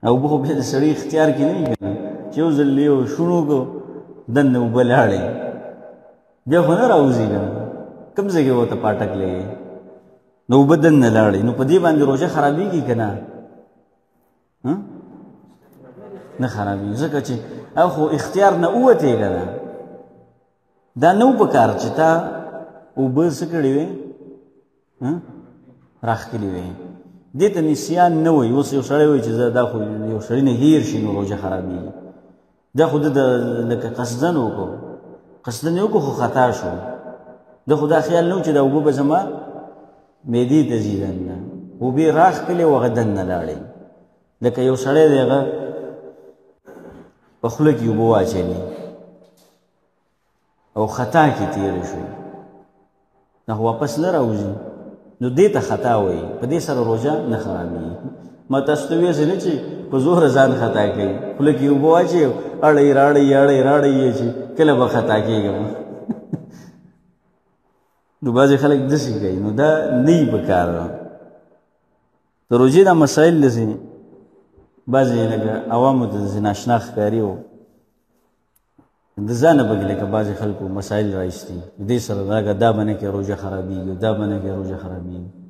اوبه خو بیا د سړي اختیار کې نه وي که نه چې یو ځل یو شونو کو دننه اوبه لاړې بیا خو نه راوځي که نه کوم ځای کې ورته پاټک لګې نو اوبه دننه لاړې نو په دې باندې روژه خرابېږي که نه نه خرابېږي ځکه چې او خو اختیار نه ووتې که نه دا نه و په کار چې تا اوبه څه کړې وې راښکلې وې دې ته نسیان نه وایي اوس یو سړی وایي چې زه دا خو یو سړي نه هیر شي نو روژه خرابېږي دا خو ده لکه قصدن وکړو قصدن یې وکړو خو خطا شو ده خو دا خیال نه و چې دا اوبه به زما معدې ته ځي دننه اوبې راښکلې و هغه دننه لاړې لکه یو سړی دی هغه په خوله کې اوبه واچوي او خطا کې تېرې شوې نه خو واپس نه راوځي نو دې ته خطا وایي په دې سره روژه نه خرابېږي ما تاسو ته ویسې نه چې په زوره ځان خطا کوي خوله کې اوبه واچوي اړی راړی اړی راړی یې چې کله به خطا کېږم نو بعضې خلک داسې کوي نو دا نه وي په کار د روژې دا مسایل داسې بعضې لکه عوامو ته داسې ناشنا ښکاري و د ځانه پکې لکه بعضې خلکو مسایل را ایستي دې سره دا به نه کې روژه خرابېږي دا به نه کې روژه خرابېږي